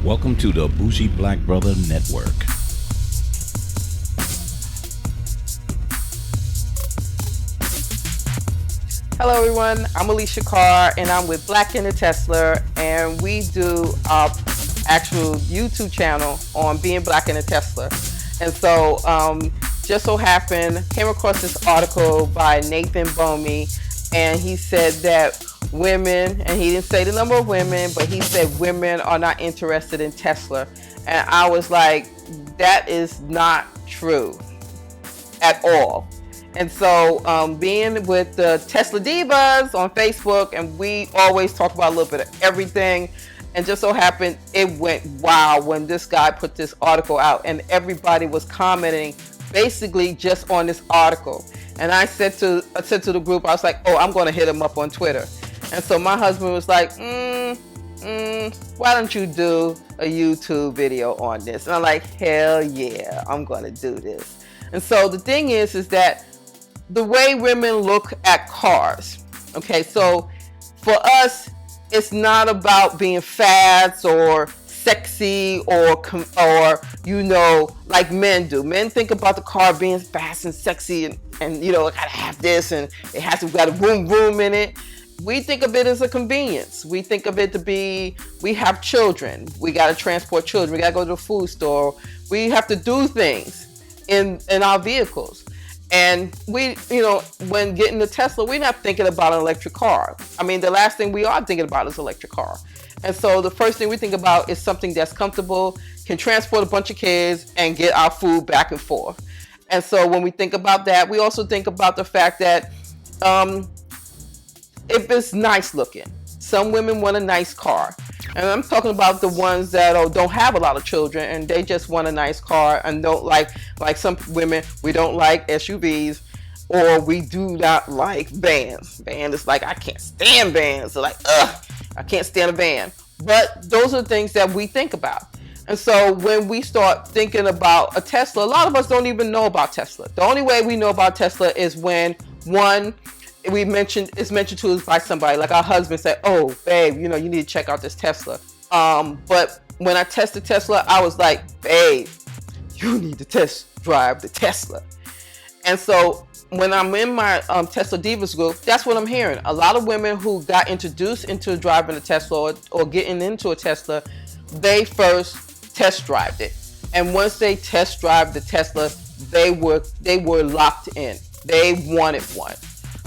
Welcome to the Bougie Black Brother Network. Hello everyone, I'm Alicia Carr and I'm with Black in the Tesla, and we do our actual YouTube channel on being Black in the Tesla. And so just so happened, came across this article by Nathan Bomey, and he said that women, and he didn't say the number of women, but he said women are not interested in Tesla. And I was like, that is not true at all. And so being with the Tesla Divas on Facebook, and we always talk about a little bit of everything, and just so happened it went wild when this guy put this article out, and everybody was commenting basically just on this article. And I said to the group, I was like, oh, I'm going to hit him up on Twitter. And so my husband was like, why don't you do a YouTube video on this? And I'm like, hell yeah, I'm going to do this. And so the thing is that the way women look at cars, okay, so for us, it's not about being fast or sexy or you know, like men do. Men think about the car being fast and sexy and you know, it gotta have this and it has to got a room in it. We think of it as a convenience. We think of it to be, we have children, we gotta transport children, we gotta go to the food store, we have to do things in our vehicles. And we, you know, when getting the Tesla, we're not thinking about an electric car. I mean, the last thing we are thinking about is electric car. And so the first thing we think about is something that's comfortable, can transport a bunch of kids and get our food back and forth. And so when we think about that, we also think about the fact that if it's nice looking, some women want a nice car. And I'm talking about the ones that don't have a lot of children and they just want a nice car and don't like some women, we don't like SUVs, or we do not like vans. Van is like, I can't stand vans. They're like, I can't stand a van. But those are the things that we think about. And so when we start thinking about a Tesla, a lot of us don't even know about Tesla. The only way we know about Tesla is when it's mentioned to us by somebody, like our husband said, oh babe, you know, you need to check out this Tesla. But when I tested Tesla, I was like, babe, you need to test drive the Tesla. And so when I'm in my Tesla Divas group, that's what I'm hearing. A lot of women who got introduced into driving a Tesla or getting into a Tesla, they first test drived it. And once they test drive the Tesla, they were locked in. They wanted one.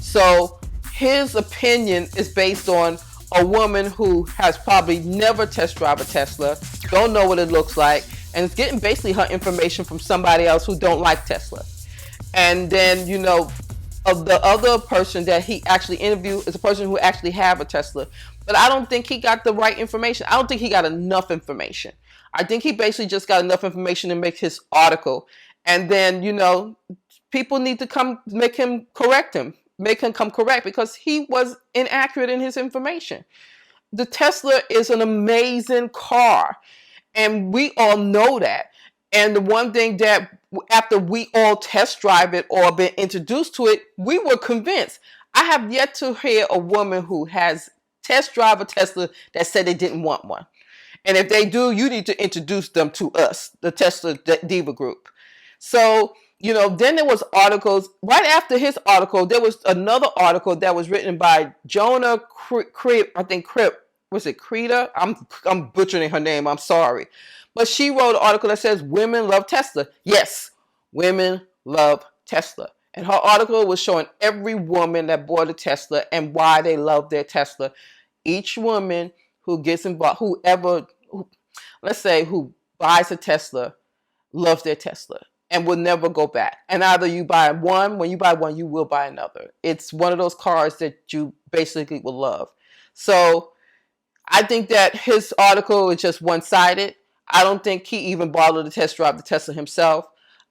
So his opinion is based on a woman who has probably never test drive a Tesla, don't know what it looks like, and is getting basically her information from somebody else who don't like Tesla. And then, you know, of the other person that he actually interviewed is a person who actually have a Tesla. But I don't think he got the right information. I don't think he got enough information. I think he basically just got enough information to make his article. And then, you know, people need to come make him come correct because he was inaccurate in his information. The Tesla is an amazing car, and we all know that. And the one thing that after we all test drive it or been introduced to it, we were convinced. I have yet to hear a woman who has test drive a Tesla that said they didn't want one. And if they do, you need to introduce them to us, the Tesla Diva group. So, you know, then there was articles, right after his article, there was another article that was written by Jonah was it Creta? I'm butchering her name, I'm sorry. But she wrote an article that says women love Tesla. Yes, women love Tesla. And her article was showing every woman that bought a Tesla and why they love their Tesla. Each woman who gets involved, who buys a Tesla, loves their Tesla and will never go back. And either you buy one, when you buy one, you will buy another. It's one of those cars that you basically will love. So I think that his article is just one-sided. I don't think he even bothered to test drive the Tesla himself.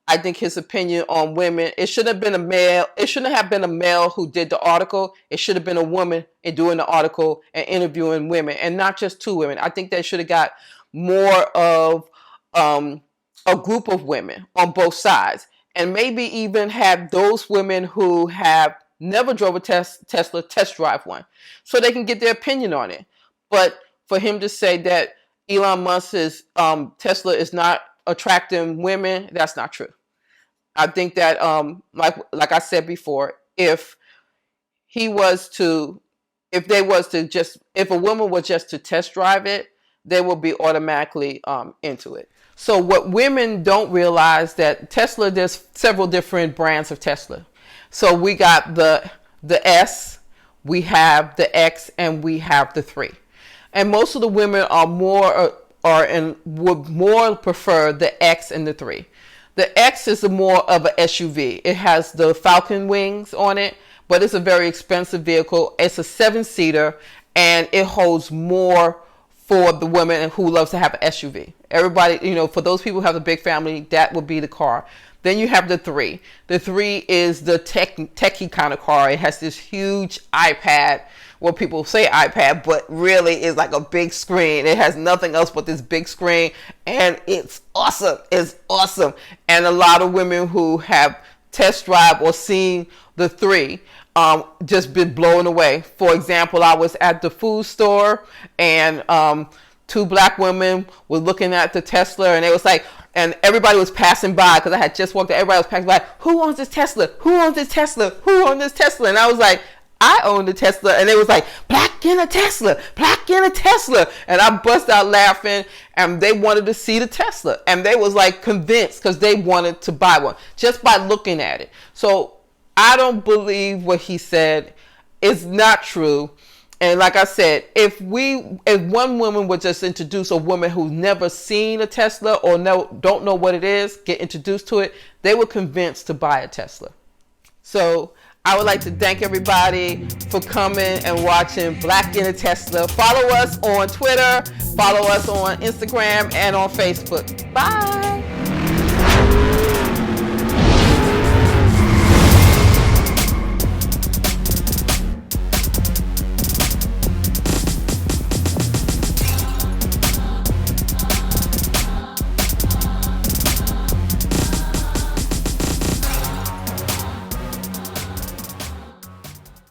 I think his opinion on women, it shouldn't have been a male. It shouldn't have been a male who did the article. It should have been a woman in doing the article and interviewing women, and not just two women. I think they should have got more of a group of women on both sides, and maybe even have those women who have never drove a Tesla test drive one, so they can get their opinion on it. But for him to say that Elon Musk's Tesla is not attracting women. That's not true. I think that like I said before, if he was to, if they was to just, if a woman was just to test drive it, they will be automatically into it. So what women don't realize that Tesla, there's several different brands of Tesla. So we got the S, we have the X, and we have the 3. And most of the women are would more prefer the X and the 3. The X is more of an SUV. It has the Falcon wings on it, but it's a very expensive vehicle. It's a 7-seater, and it holds more for the women who loves to have an SUV. Everybody, for those people who have a big family, that would be the car. Then you have the 3. The 3 is the techie kind of car. It has this huge iPad. Well, people say iPad, but really is like a big screen. It has nothing else but this big screen, and it's awesome. It's awesome. And a lot of women who have test drive or seen the 3 just been blown away. For example, I was at the food store, and 2 black women were looking at the Tesla, and it was like, and everybody was passing by because I had just walked. Everybody was passing by. Who owns this Tesla? Who owns this Tesla? Who owns this Tesla? And I was like, I own the Tesla. And they was like, black in a Tesla, black in a Tesla. And I bust out laughing, and they wanted to see the Tesla. And they was like convinced because they wanted to buy one just by looking at it. So I don't believe what he said is not true. And like I said, if one woman would just introduce a woman who's never seen a Tesla or don't know what it is, get introduced to it, they were convinced to buy a Tesla. So I would like to thank everybody for coming and watching Black in a Tesla. Follow us on Twitter, follow us on Instagram and on Facebook. Bye.